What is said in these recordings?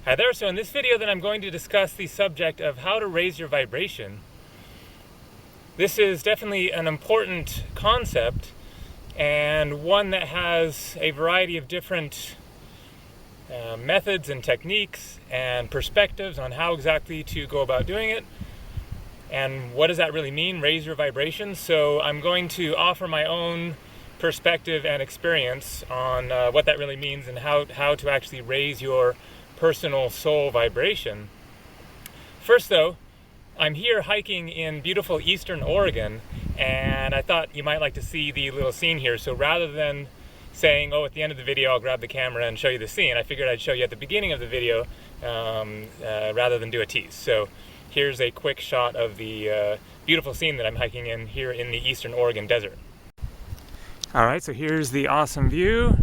Hi there, so in this video then I'm going to discuss the subject of how to raise your vibration. This is definitely an important concept and one that has a variety of different methods and techniques and perspectives on how exactly to go about doing it. And what does that really mean, raise your vibration? So I'm going to offer my own perspective and experience on what that really means and how to actually raise your personal soul vibration. First though, I'm here hiking in beautiful eastern Oregon, and I thought you might like to see the little scene here. So rather than saying, at the end of the video I'll grab the camera and show you the scene, I figured I'd show you at the beginning of the video rather than do a tease. So here's a quick shot of the beautiful scene that I'm hiking in here in the eastern Oregon desert. Alright, so here's the awesome view.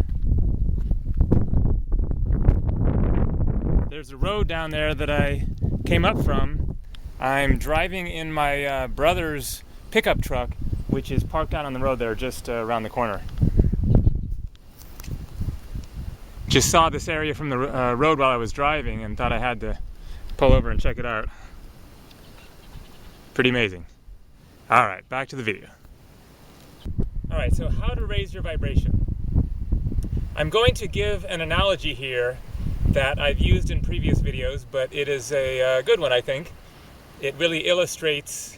There's a road down there that I came up from. I'm driving in my brother's pickup truck, which is parked out on the road there just around the corner. Just saw this area from the road while I was driving and thought I had to pull over and check it out. Pretty amazing. Alright, back to the video. Alright, so how to raise your vibration. I'm going to give an analogy here that I've used in previous videos, but it is a good one, I think. It really illustrates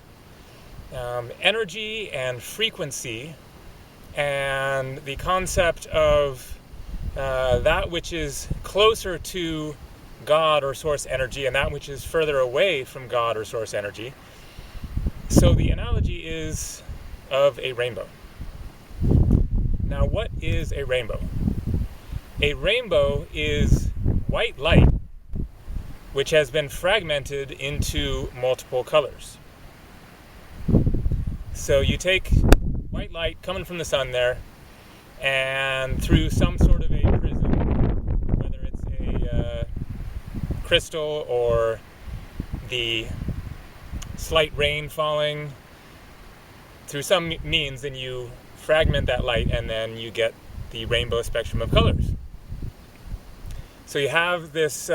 energy and frequency and the concept of that which is closer to God or source energy and that which is further away from God or source energy. So the analogy is of a rainbow. Now, what is a rainbow? A rainbow is white light which has been fragmented into multiple colors. So you take white light coming from the sun there, and through some sort of a prism, whether it's a crystal or the slight rain falling, through some means, then you fragment that light and then you get the rainbow spectrum of colors. So you have this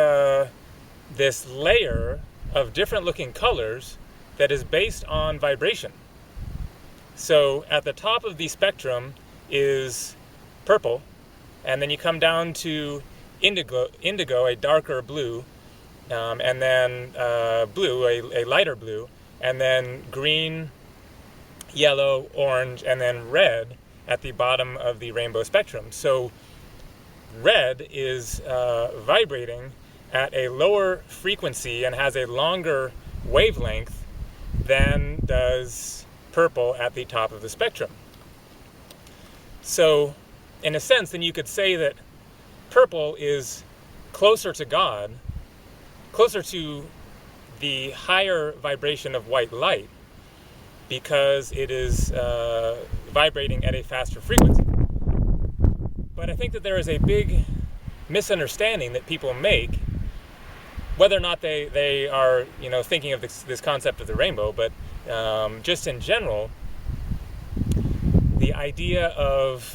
this layer of different looking colors that is based on vibration. So at the top of the spectrum is purple, and then you come down to indigo, a darker blue, and then blue, a lighter blue, and then green, yellow, orange, and then red at the bottom of the rainbow spectrum. So red is vibrating at a lower frequency and has a longer wavelength than does purple at the top of the spectrum. So in a sense, then you could say that purple is closer to God, closer to the higher vibration of white light, because it is vibrating at a faster frequency. But I think that there is a big misunderstanding that people make, whether or not they are thinking of this concept of the rainbow, but just in general, the idea of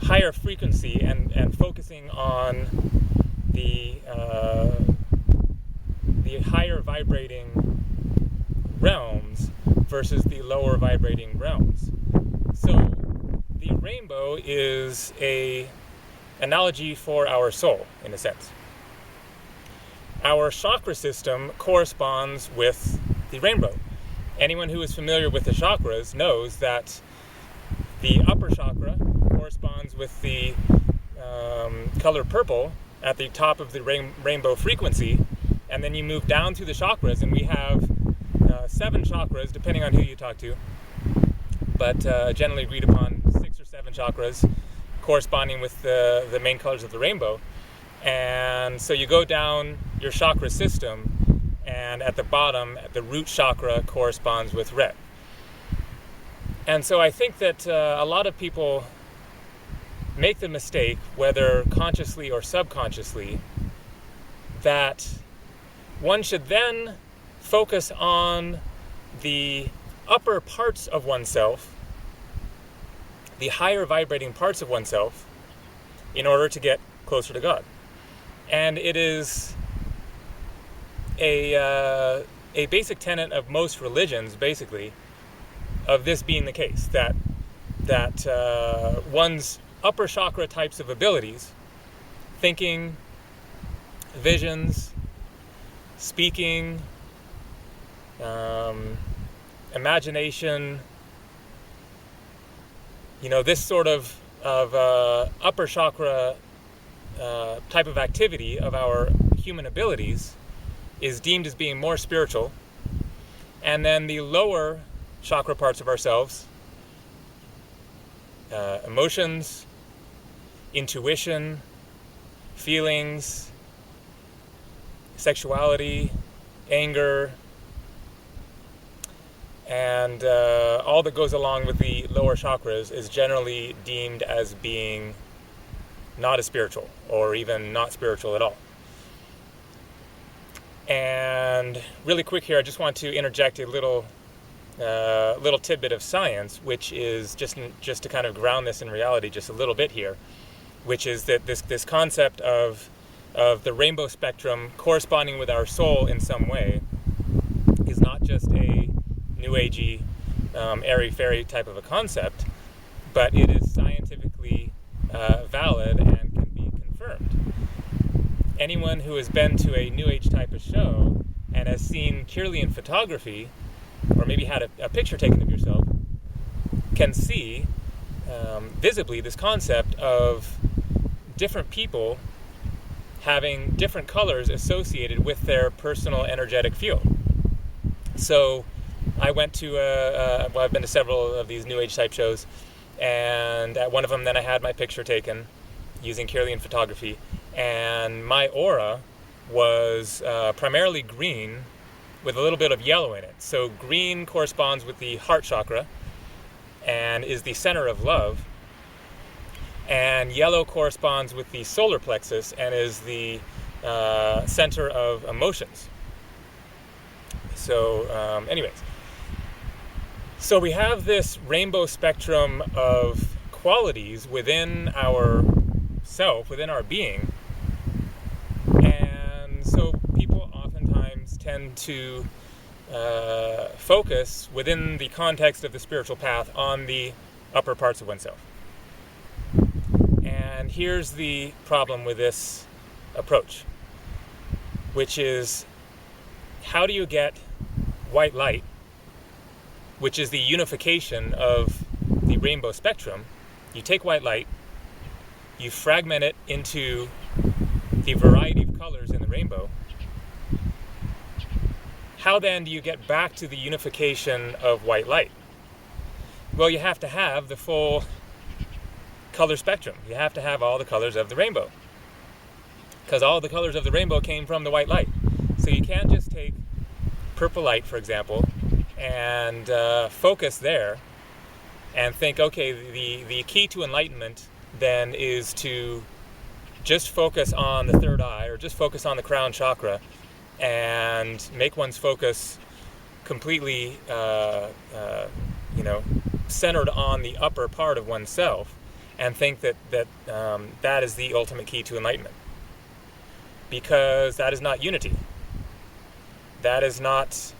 higher frequency and focusing on the higher vibrating realms versus the lower vibrating realms. So the rainbow is an analogy for our soul, in a sense. Our chakra system corresponds with the rainbow. Anyone who is familiar with the chakras knows that the upper chakra corresponds with the color purple at the top of the rainbow frequency, and then you move down through the chakras, and we have 7 chakras, depending on who you talk to, but generally agreed upon 6 or 7 chakras corresponding with the main colors of the rainbow. And so you go down your chakra system, and at the bottom, the root chakra corresponds with red. And so I think that a lot of people make the mistake, whether consciously or subconsciously, that one should then focus on the upper parts of oneself, the higher vibrating parts of oneself, in order to get closer to God. And it is a basic tenet of most religions, basically, of this being the case, that one's upper chakra types of abilities, thinking, visions, speaking, imagination, this sort of upper chakra type of activity of our human abilities is deemed as being more spiritual. And then the lower chakra parts of ourselves, emotions, intuition, feelings, sexuality, anger, and all that goes along with the lower chakras is generally deemed as being not as spiritual, or even not spiritual at all. And really quick here, I just want to interject a little tidbit of science, which is just to kind of ground this in reality just a little bit here, which is that this concept of the rainbow spectrum corresponding with our soul in some way is not just a new agey, airy-fairy type of a concept, but it is scientifically valid and can be confirmed. Anyone who has been to a New Age type of show and has seen Kirlian photography, or maybe had a picture taken of yourself, can see visibly this concept of different people having different colors associated with their personal energetic field. So I went to I've been to several of these New Age type shows, and at one of them then I had my picture taken using Kirlian photography, and my aura was primarily green with a little bit of yellow in it. So green corresponds with the heart chakra and is the center of love, and yellow corresponds with the solar plexus and is the center of emotions. So anyways, so we have this rainbow spectrum of qualities within our self, within our being, and so people oftentimes tend to focus within the context of the spiritual path on the upper parts of oneself. And here's the problem with this approach, which is, how do you get white light, which is the unification of the rainbow spectrum? You take white light, you fragment it into the variety of colors in the rainbow. How then do you get back to the unification of white light? Well, you have to have the full color spectrum. You have to have all the colors of the rainbow, because all the colors of the rainbow came from the white light. So you can't just take purple light, for example, and focus there and think, okay, the key to enlightenment then is to just focus on the third eye, or just focus on the crown chakra, and make one's focus completely centered on the upper part of oneself, and think that that is the ultimate key to enlightenment. Because that is not unity. That is not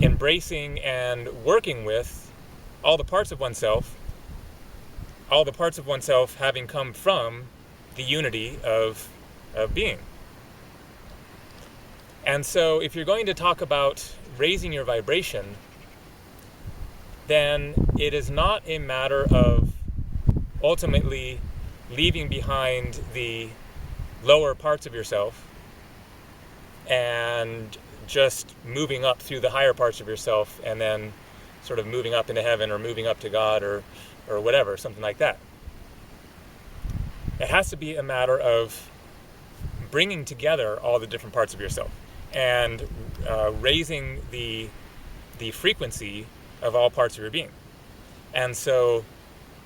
embracing and working with all the parts of oneself having come from the unity of being. And so if you're going to talk about raising your vibration, then it is not a matter of ultimately leaving behind the lower parts of yourself and just moving up through the higher parts of yourself, and then sort of moving up into heaven, or moving up to God, or whatever, something like that. It has to be a matter of bringing together all the different parts of yourself and raising the frequency of all parts of your being. And so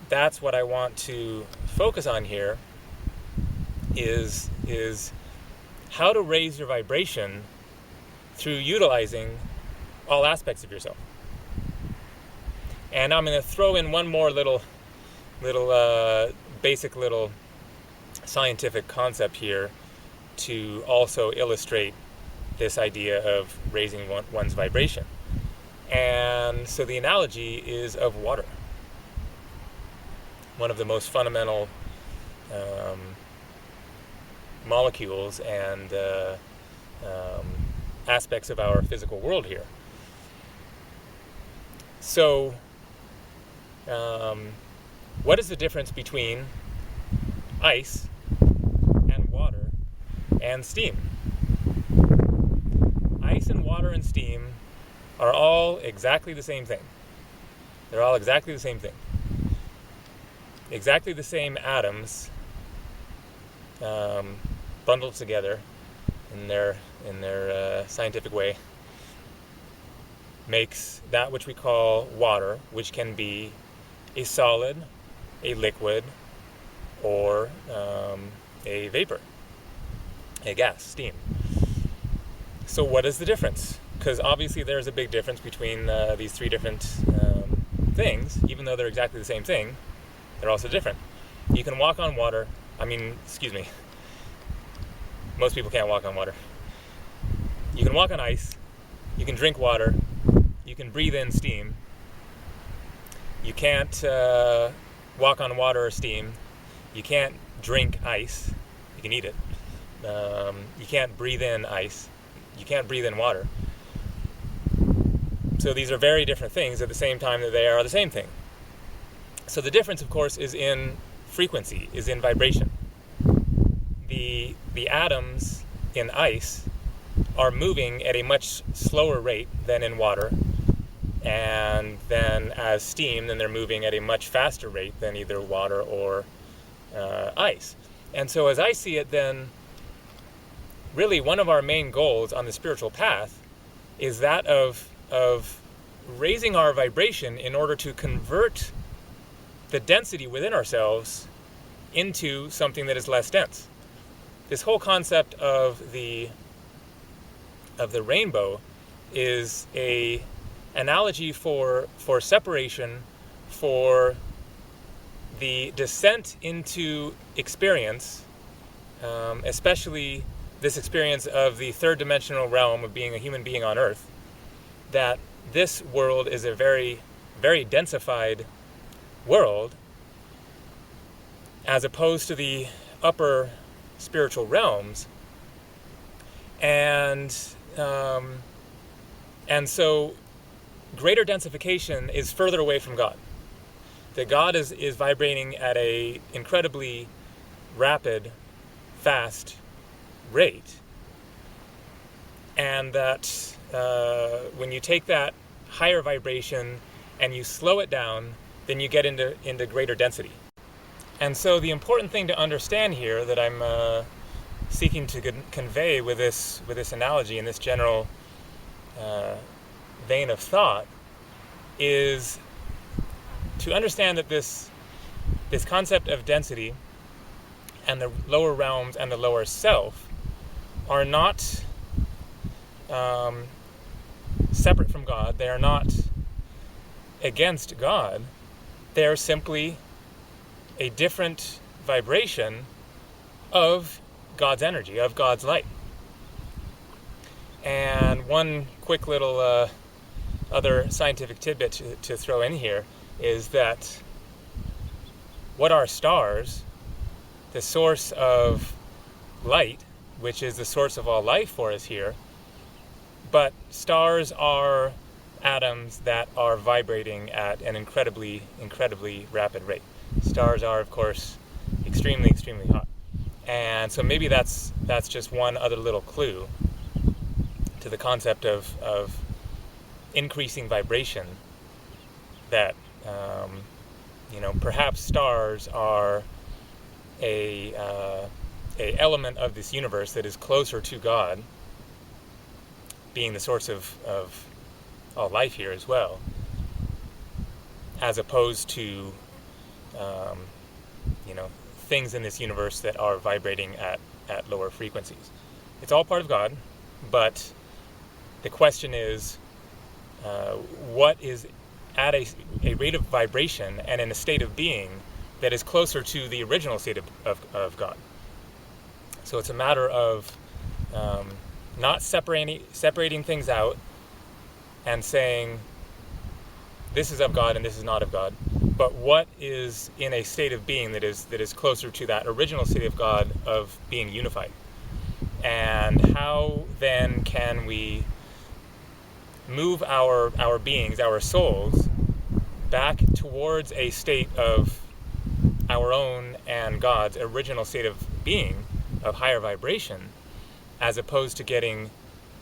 that's what I want to focus on here, is how to raise your vibration through utilizing all aspects of yourself. And I'm going to throw in one more little basic little scientific concept here to also illustrate this idea of raising one's vibration. And so the analogy is of water, one of the most fundamental molecules and aspects of our physical world here. So, what is the difference between ice and water and steam? Ice and water and steam are all exactly the same thing. They're all exactly the same thing. Exactly the same atoms bundled together in their scientific way makes that which we call water, which can be a solid, a liquid, or a vapor, a gas, steam. So what is the difference? Because obviously there's a big difference between these three different things. Even though they're exactly the same thing, they're also different. You can walk on water. Most people can't walk on water. You can walk on ice. You can drink water. You can breathe in steam. You can't walk on water or steam. You can't drink ice. You can eat it. You can't breathe in ice. You can't breathe in water. So these are very different things at the same time that they are the same thing. So the difference, of course, is in frequency, is in vibration. The atoms in ice are moving at a much slower rate than in water, and then as steam, then they're moving at a much faster rate than either water or ice. And so as I see it, then really one of our main goals on the spiritual path is that of raising our vibration in order to convert the density within ourselves into something that is less dense. This whole concept of the rainbow is a analogy for separation, for the descent into experience, especially this experience of the third dimensional realm of being a human being on Earth, that this world is a very, very densified world, as opposed to the upper spiritual realms, and so greater densification is further away from God. That God is vibrating at a incredibly rapid, fast rate, and that when you take that higher vibration and you slow it down, then you get into greater density. And so the important thing to understand here that I'm seeking to convey with this analogy and this general vein of thought is to understand that this concept of density and the lower realms and the lower self are not separate from God. They are not against God. They are simply a different vibration of God's energy, of God's light. And one quick little other scientific tidbit to throw in here is that what are stars? The source of light, which is the source of all life for us here, but stars are atoms that are vibrating at an incredibly, incredibly rapid rate. Stars are, of course, extremely, extremely hot. And so maybe that's just one other little clue to the concept of increasing vibration, that perhaps stars are a element of this universe that is closer to God, being the source of all life here as well, as opposed to things in this universe that are vibrating at lower frequencies. It's all part of God, but the question is, what is at a rate of vibration and in a state of being that is closer to the original state of God. So it's a matter of not separating things out and saying this is of God and this is not of God, but what is in a state of being that is closer to that original state of God of being unified. And how then can we move our beings, our souls, back towards a state of our own and God's original state of being, of higher vibration, as opposed to getting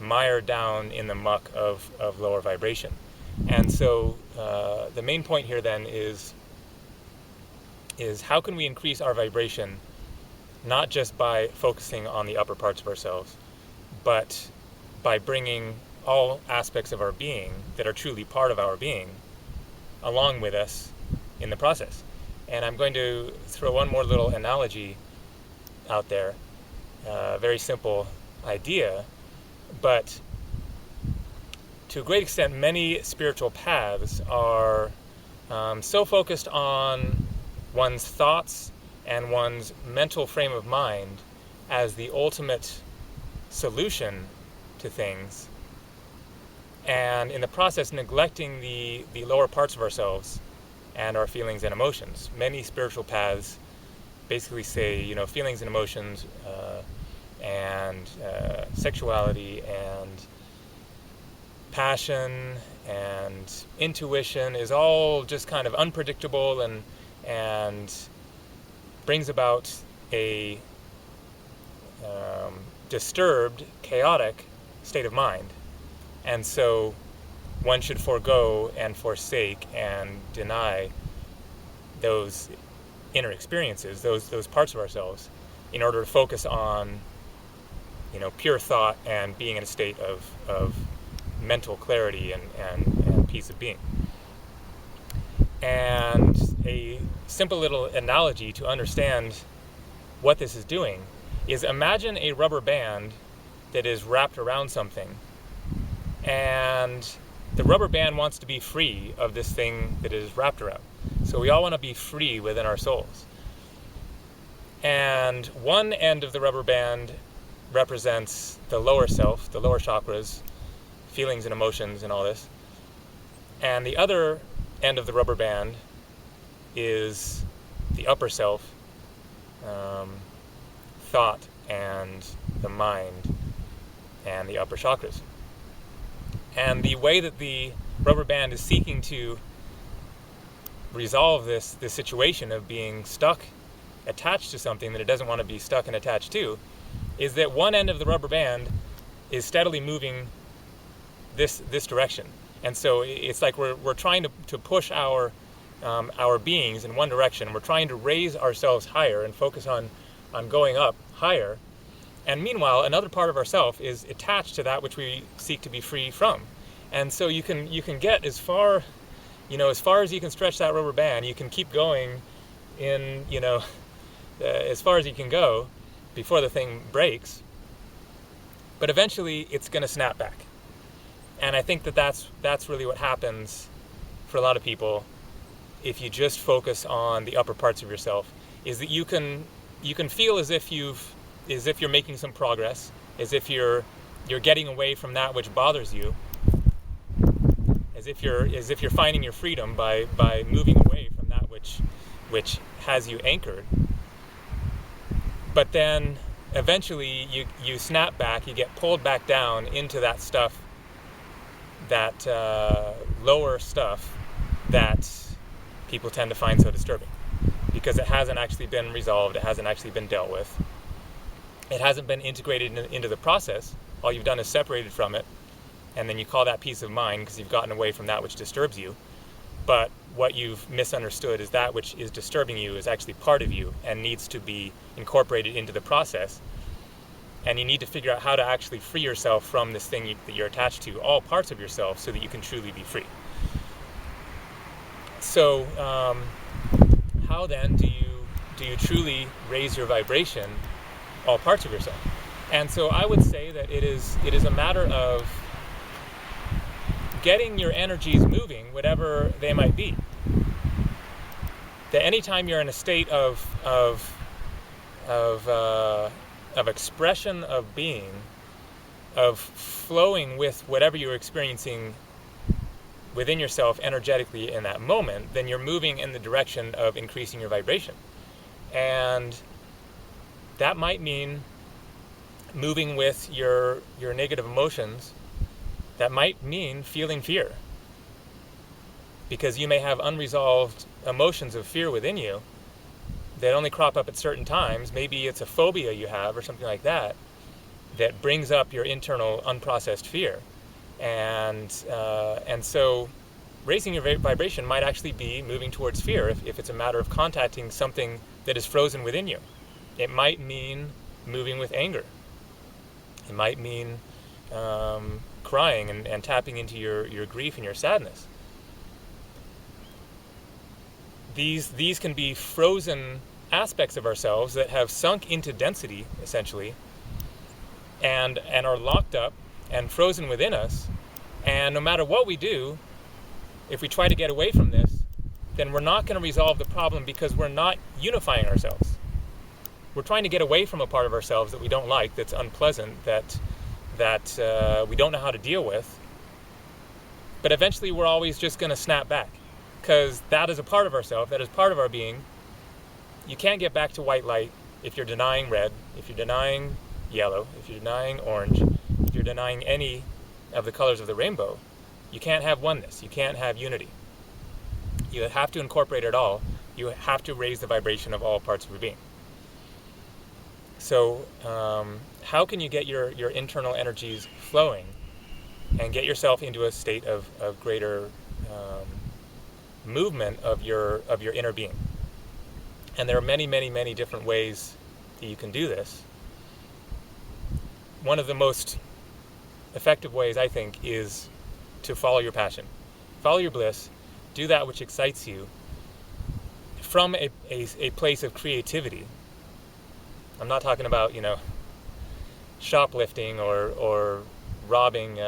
mired down in the muck of lower vibration. And so the main point here then is how can we increase our vibration, not just by focusing on the upper parts of ourselves, but by bringing all aspects of our being that are truly part of our being along with us in the process. And I'm going to throw one more little analogy out there, a very simple idea, but to a great extent, many spiritual paths are so focused on one's thoughts and one's mental frame of mind as the ultimate solution to things, and in the process neglecting the lower parts of ourselves and our feelings and emotions. Many spiritual paths basically say, feelings and emotions and sexuality and passion and intuition is all just kind of unpredictable and brings about a disturbed, chaotic state of mind. And so one should forego and forsake and deny those inner experiences, those parts of ourselves, in order to focus on, pure thought and being in a state of mental clarity and peace of being. And a simple little analogy to understand what this is doing is, imagine a rubber band that is wrapped around something, and the rubber band wants to be free of this thing that is wrapped around. So we all want to be free within our souls. And one end of the rubber band represents the lower self, the lower chakras, feelings and emotions and all this. And the other end of the rubber band is the upper self, thought and the mind and the upper chakras. And the way that the rubber band is seeking to resolve this situation of being stuck, attached to something that it doesn't want to be stuck and attached to, is that one end of the rubber band is steadily moving this direction. And so it's like we're trying to push our beings in one direction. We're trying to raise ourselves higher and focus on going up higher. And meanwhile, another part of ourself is attached to that which we seek to be free from. And so you can get as far as you can stretch that rubber band. You can keep going in, as far as you can go before the thing breaks. But eventually, it's going to snap back. And I think that's really what happens for a lot of people if you just focus on the upper parts of yourself, is that you can feel as if you're making some progress, as if you're getting away from that which bothers you, as if you're finding your freedom by moving away from that which has you anchored. But then eventually you snap back, you get pulled back down into that stuff, that lower stuff that people tend to find so disturbing, because it hasn't actually been resolved, it hasn't actually been dealt with, it hasn't been integrated into the process. All you've done is separated from it, and then you call that peace of mind because you've gotten away from that which disturbs you. But what you've misunderstood is that which is disturbing you is actually part of you and needs to be incorporated into the process. And you need to figure out how to actually free yourself from this thing that you're attached to, all parts of yourself, so that you can truly be free. So how then do you truly raise your vibration, all parts of yourself? And so I would say that it is a matter of getting your energies moving, whatever they might be. that anytime you're in a state of expression of being, of flowing with whatever you're experiencing within yourself energetically in that moment, then you're moving in the direction of increasing your vibration. And that might mean moving with your negative emotions. That might mean feeling fear, because you may have unresolved emotions of fear within you that only crop up at certain times. Maybe it's a phobia you have or something like that that brings up your internal unprocessed fear. And so raising your vibration might actually be moving towards fear if it's a matter of contacting something that is frozen within you. It might mean moving with anger. It might mean crying and tapping into your grief and your sadness. These can be frozen aspects of ourselves that have sunk into density, essentially, and are locked up and frozen within us. And no matter what we do, if we try to get away from this, then we're not going to resolve the problem, because we're not unifying ourselves. We're trying to get away from a part of ourselves that we don't like, that's unpleasant, that we don't know how to deal with. But eventually we're always just going to snap back, because that is a part of ourselves, that is part of our being. You can't get back to white light if you're denying red, if you're denying yellow, if you're denying orange, if you're denying any of the colors of the rainbow. You can't have oneness. You can't have unity. You have to incorporate it all. You have to raise the vibration of all parts of your being. So how can you get your internal energies flowing and get yourself into a state of greater movement of your inner being? And there are many, many, many different ways that you can do this. One of the most effective ways, I think, is to follow your passion. Follow your bliss. Do that which excites you from a place of creativity. I'm not talking about, shoplifting or robbing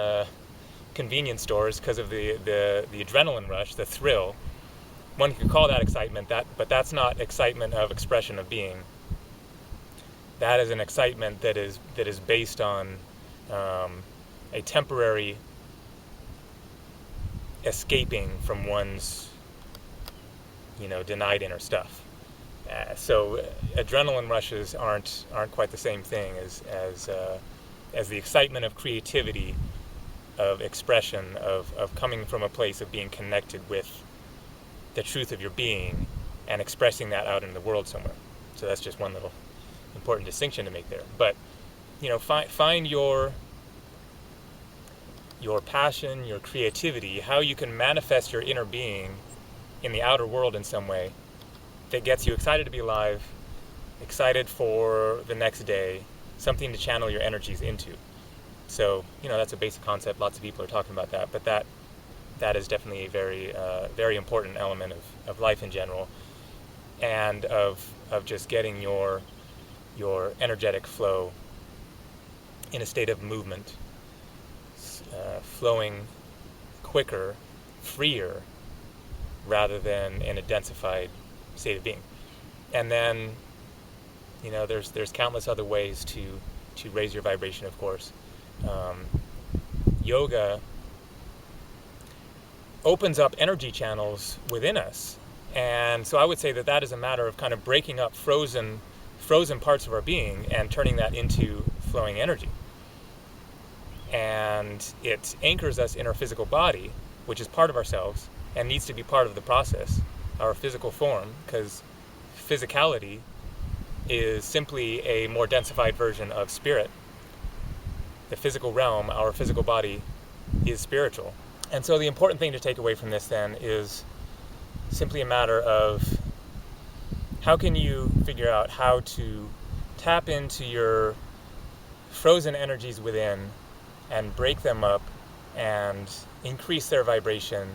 convenience stores because of the adrenaline rush, the thrill. One could call that excitement, but that's not excitement of expression of being. That is an excitement that is based on a temporary escaping from one's, denied inner stuff. So adrenaline rushes aren't quite the same thing as the excitement of creativity, of expression, of coming from a place of being connected with the truth of your being and expressing that out in the world somewhere. So that's just one little important distinction to make there. But find your passion, your creativity, how you can manifest your inner being in the outer world in some way that gets you excited to be alive, excited for the next day, something to channel your energies into. So, that's a basic concept. Lots of people are talking about that, but that is definitely a very, very important element of life in general, and of just getting your energetic flow in a state of movement, flowing quicker, freer, rather than in a densified state of being. And then, there's countless other ways to raise your vibration, of course. Yoga opens up energy channels within us. And so I would say that is a matter of kind of breaking up frozen parts of our being and turning that into flowing energy. And it anchors us in our physical body, which is part of ourselves and needs to be part of the process, our physical form, because physicality is simply a more densified version of spirit. The physical realm, our physical body, is spiritual. And so the important thing to take away from this then is simply a matter of how can you figure out how to tap into your frozen energies within and break them up and increase their vibration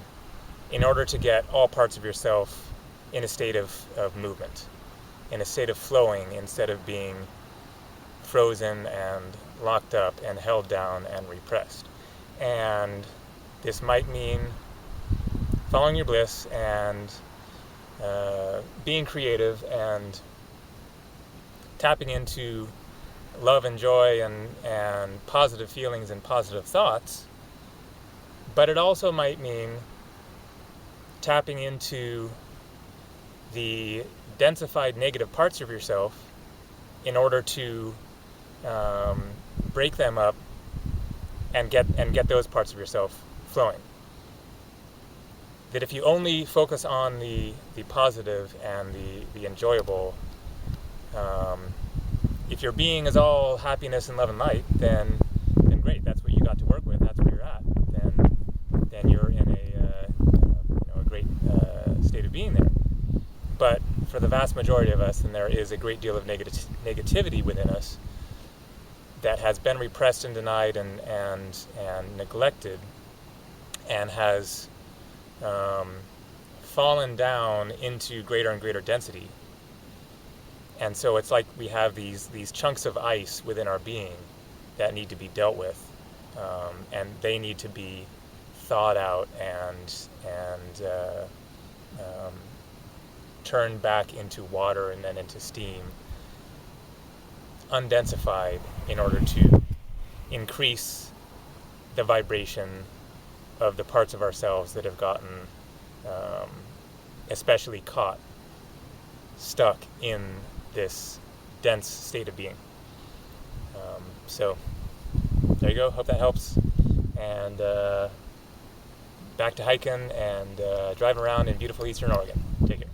in order to get all parts of yourself in a state of movement, in a state of flowing instead of being frozen and locked up and held down and repressed. And this might mean following your bliss and being creative and tapping into love and joy and positive feelings and positive thoughts. But it also might mean tapping into the densified negative parts of yourself in order to break them up and get those parts of yourself flowing. That if you only focus on the positive and the enjoyable, if your being is all happiness and love and light, then great. That's what you got to work with. That's where you're at. Then you're in a great state of being there. But for the vast majority of us, then there is a great deal of negativity within us that has been repressed and denied and neglected, and has fallen down into greater and greater density. And so it's like we have these chunks of ice within our being that need to be dealt with, and they need to be thawed out and turned back into water and then into steam, undensified, in order to increase the vibration of the parts of ourselves that have gotten especially caught, stuck in this dense state of being. So there you go. Hope that helps. And back to hiking and driving around in beautiful Eastern Oregon. Take care.